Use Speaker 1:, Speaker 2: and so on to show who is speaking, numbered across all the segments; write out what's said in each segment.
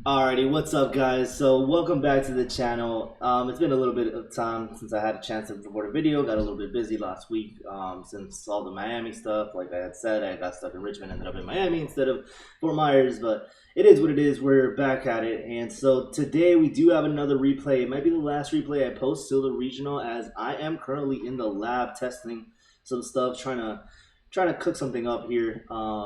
Speaker 1: Alrighty, what's up, guys? So, welcome back to the channel. It's been a little bit of time since I had a chance to record a video. Got a little bit busy last week since all the Miami stuff. Like I had said, I got stuck in Richmond, ended up in Miami instead of Fort Myers. But it is what it is. We're back at it, and so today we do have another replay. It might be the last replay I post, still the regional, as I am currently in the lab testing some stuff, trying to cook something up here.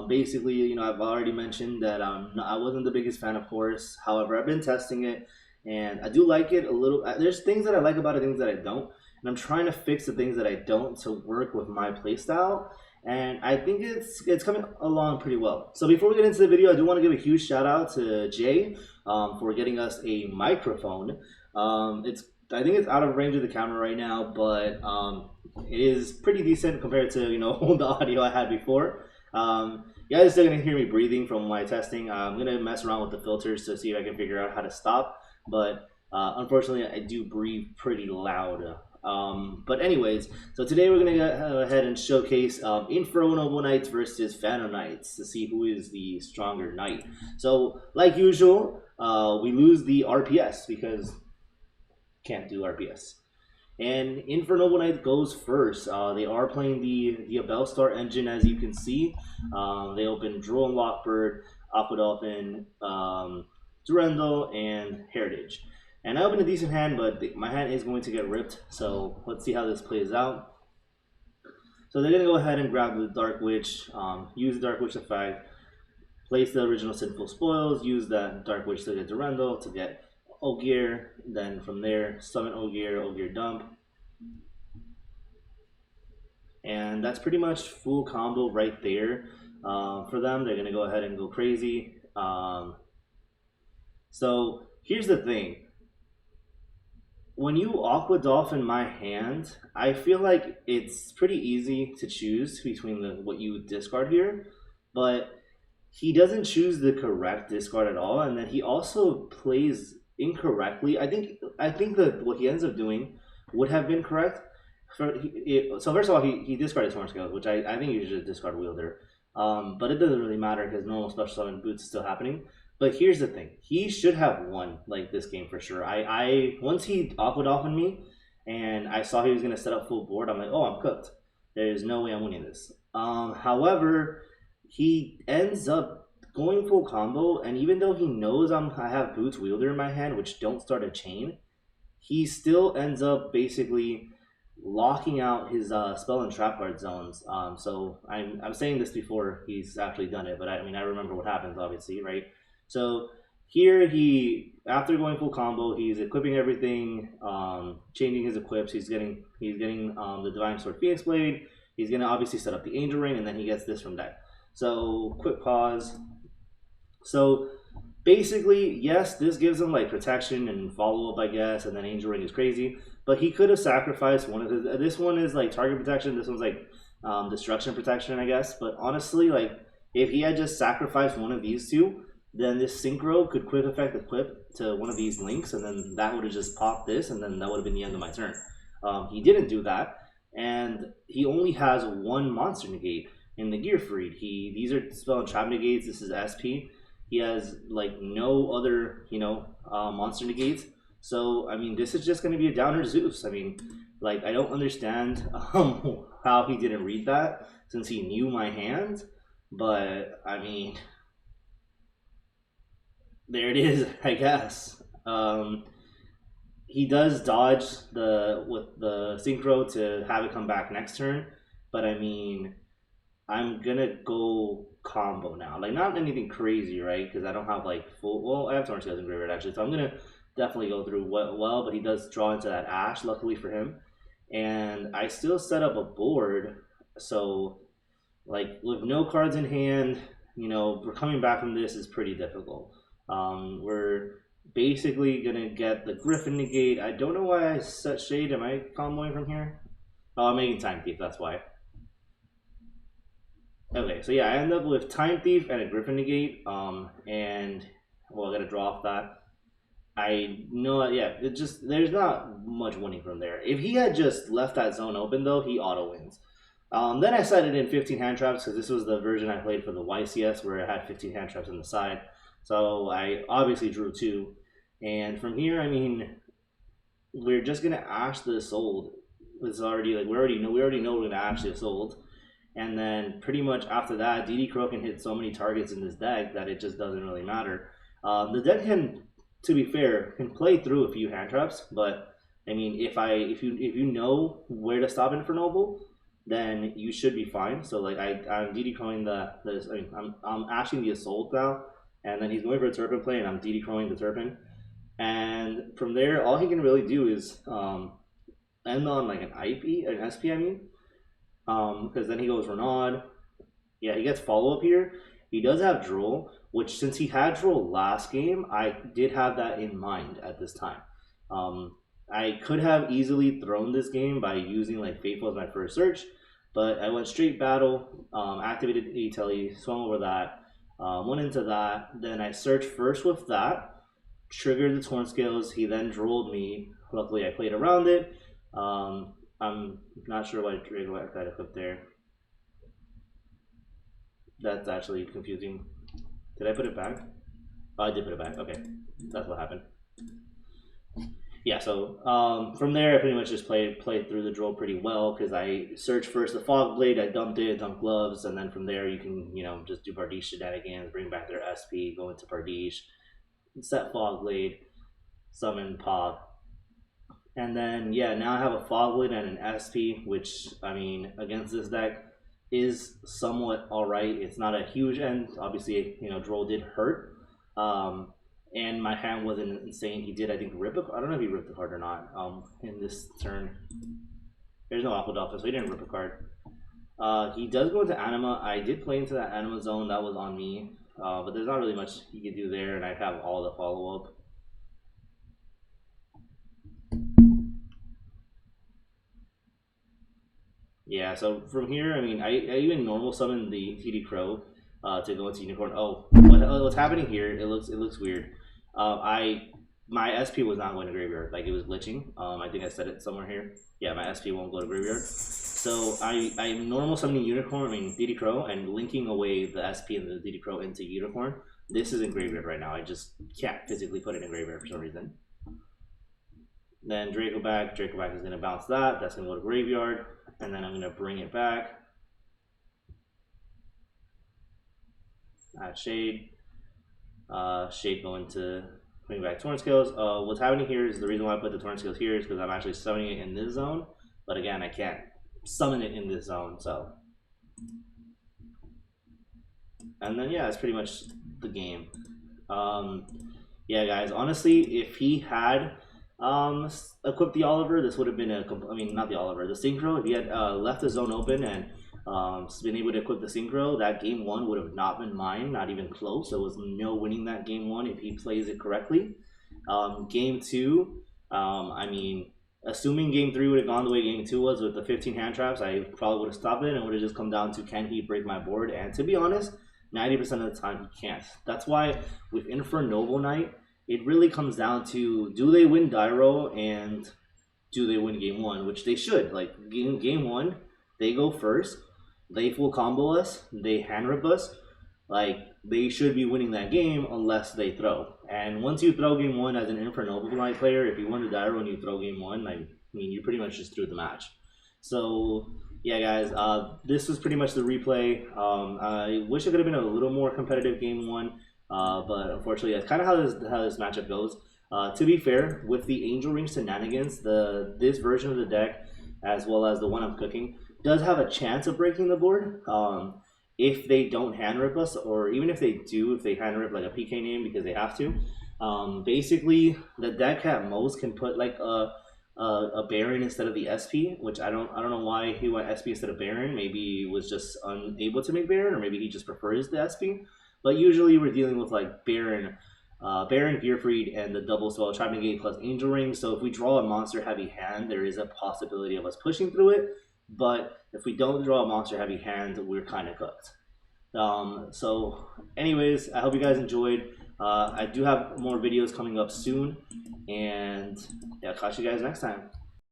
Speaker 1: Basically, I've already mentioned that I wasn't the biggest fan of Horus. However, I've been testing it, and I do like it a little. There's things that I like about it, things that I don't, and I'm trying to fix the things that I don't to work with my playstyle. And I think it's coming along pretty well. So before we get into the video, I do want to give a huge shout out to Jay for getting us a microphone. I think it's out of range of the camera right now, but it is pretty decent compared to the audio I had before. You guys are still gonna hear me breathing from my testing. I'm gonna mess around with the filters to see if I can figure out how to stop. But unfortunately, I do breathe pretty loud. But anyways, so today we're gonna go ahead and showcase Infernoble Knights versus Phantom Knights to see who is the stronger knight. So like usual, we lose the RPS because can't do RPS. And Infernoble Knight goes first. They are playing the Bellstar engine, as you can see. They open Drone Lockbird, Aqua Dolphin, Durandal, and Heritage. And I opened a decent hand, but my hand is going to get ripped. So let's see how this plays out. So they're going to go ahead and grab the Dark Witch, use the Dark Witch effect, place the original Sinful Spoils, use that Dark Witch to get Durandal, to get Ogier, then from there summon Ogier dump, and that's pretty much full combo right there for them. They're gonna go ahead and go crazy. So here's the thing: when you Aqua Dolphin my hand, I feel like it's pretty easy to choose between what you discard here, but he doesn't choose the correct discard at all, and then he also plays incorrectly. I think that what he ends up doing would have been correct. So first of all, he discarded Torn Scales, which I think you should discard Wielder. But it doesn't really matter because normal special summon boots is still happening. But here's the thing: he should have won like this game for sure. I once he Aqua Dolphined me, and I saw he was gonna set up full board. I'm like, oh, I'm cooked. There's no way I'm winning this. However, he ends up going full combo, and even though he knows I have Boots Wielder in my hand, which don't start a chain, he still ends up basically locking out his spell and trap card zones. So I'm saying this before he's actually done it, but I mean I remember what happens, obviously, right? So here after going full combo, he's equipping everything, changing his equips. He's getting the Divine Sword Phoenix Blade. He's gonna obviously set up the Angel Ring, and then he gets this from deck. So quick pause. So basically, yes, this gives him like protection and follow up, I guess, and then Angel Ring is crazy. But he could have sacrificed one of his. This one is like target protection. This one's like destruction protection, I guess. But honestly, like if he had just sacrificed one of these two, then this Synchro could quick effect equip to one of these links, and then that would have just popped this, and then that would have been the end of my turn. He didn't do that, and he only has one monster negate in the Gear Freed. These are spell and trap negates. This is SP. He has like no other, monster negates. So I mean, this is just going to be a downer Zeus. I mean, like I don't understand how he didn't read that since he knew my hand. But I mean, there it is, I guess. He does dodge with the Synchro to have it come back next turn. But I mean, I'm gonna go combo now, like not anything crazy, right? Because I don't have like full. Well, I have Torn Scales in graveyard actually, so I'm gonna definitely go through well. But he does draw into that Ash, luckily for him, and I still set up a board. So, like with no cards in hand, we're coming back from this is pretty difficult. We're basically gonna get the Griffin negate. I don't know why I set Shade. Am I comboing from here? Oh, I'm making Time Thief. That's why. Okay, so yeah, I end up with Time Thief and a Griffin negate, and well, I gotta draw off that. I know, yeah, there's not much winning from there. If he had just left that zone open though, he auto wins. Then I set it in 15 hand traps because this was the version I played for the YCS where it had 15 hand traps on the side. So I obviously drew 2. And from here, I mean, we're just gonna ash the sold. It's already like we already know we're gonna ash the sold. And then pretty much after that, DD Crow can hit so many targets in this deck that it just doesn't really matter. The deck can, to be fair, can play through a few hand traps, but I mean, if you know where to stop Infernoble, then you should be fine. So like I'm DD Crowing I'm ashing the Assault now, and then he's going for a Turpin play, and I'm DD Crowing the Turpin. And from there, all he can really do is end on like an SP, I mean, because then he goes Renaud. Yeah, he gets follow up here. He does have Droll, which since he had Droll last game, I did have that in mind at this time. Um, I could have easily thrown this game by using like Faithful as my first search, but I went straight battle, activated Atelli, swung over that, went into that. Then I searched first with that, triggered the Torn Scales. He then drolled me. Luckily, I played around it. I'm not sure why Draco got equipped there. That's actually confusing. Did I put it back? Oh, I did put it back. Okay, that's what happened. Yeah, so from there, I pretty much just played through the drill pretty well because I searched first the Fog Blade, I dumped gloves, and then from there you can just do Bardiche shenanigans, bring back their SP, go into Bardiche, set Fog Blade, summon Pog, and then yeah, now I have a Fog Blade and an SP, which I mean against this deck is somewhat alright. It's not a huge end. Obviously, Droll did hurt. And my hand wasn't insane. He did, I think, rip a card. I don't know if he ripped a card or not in this turn. There's no Aqua Dolphin, so he didn't rip a card. He does go into Anima. I did play into that Anima zone. That was on me. But there's not really much he could do there, and I'd have all the follow-up. Yeah, so from here, I mean, I even normal summon the TD Crow to go into Unicorn. Oh, what's happening here? It looks weird. My SP was not going to graveyard, like it was glitching. I think I said it somewhere here. Yeah, my SP won't go to graveyard. So I'm normal summoning Unicorn, I mean DD Crow, and linking away the SP and the DD Crow into Unicorn. This is in graveyard right now. I just can't physically put it in graveyard for some reason. Then Draco back is going to bounce that. That's going to go to graveyard, and then I'm going to bring it back. Add Shade. Shade going to bring back Torn Scales. What's happening here is the reason why I put the Torn Scales here is because I'm actually summoning it in this zone. But again, I can't summon it in this zone, so. And then yeah, that's pretty much the game. Yeah, guys, honestly, if he had equipped the Oliver, this would have been not the Oliver, the Synchro. If he had left the zone open and been able to equip the Synchro, that game 1 would have not been mine, not even close. There was no winning that game 1 if he plays it correctly. Game 2, I mean, assuming game 3 would have gone the way game 2 was with the 15 hand traps, I probably would have stopped it and would have just come down to can he break my board. And to be honest, 90% of the time he can't. That's why with Infernoble Knight, it really comes down to do they win Dyro and do they win game 1, which they should. Like game 1, they go first, they full combo us, they hand rip us. Like they should be winning that game unless they throw. And once you throw game 1 as an Infernoble Knight player, if you win the Dyro and you throw game 1, I mean you pretty much just threw the match. So yeah, guys, this was pretty much the replay. I wish it could have been a little more competitive game 1. But unfortunately, that's kind of how this matchup goes. To be fair, with the Angel Ring shenanigans, this version of the deck, as well as the one I'm cooking, does have a chance of breaking the board. If they don't hand rip us, or even if they do, if they hand rip like a PK name because they have to. Basically, the deck at most can put like a Baron instead of the SP, which I don't know why he went SP instead of Baron. Maybe he was just unable to make Baron, or maybe he just prefers the SP. But usually we're dealing with like Baron, Gearfried, and the double spell Trap Negate plus Angel Ring. So if we draw a monster heavy hand, there is a possibility of us pushing through it. But if we don't draw a monster heavy hand, we're kind of cooked. So anyways, I hope you guys enjoyed. I do have more videos coming up soon, and yeah, catch you guys next time.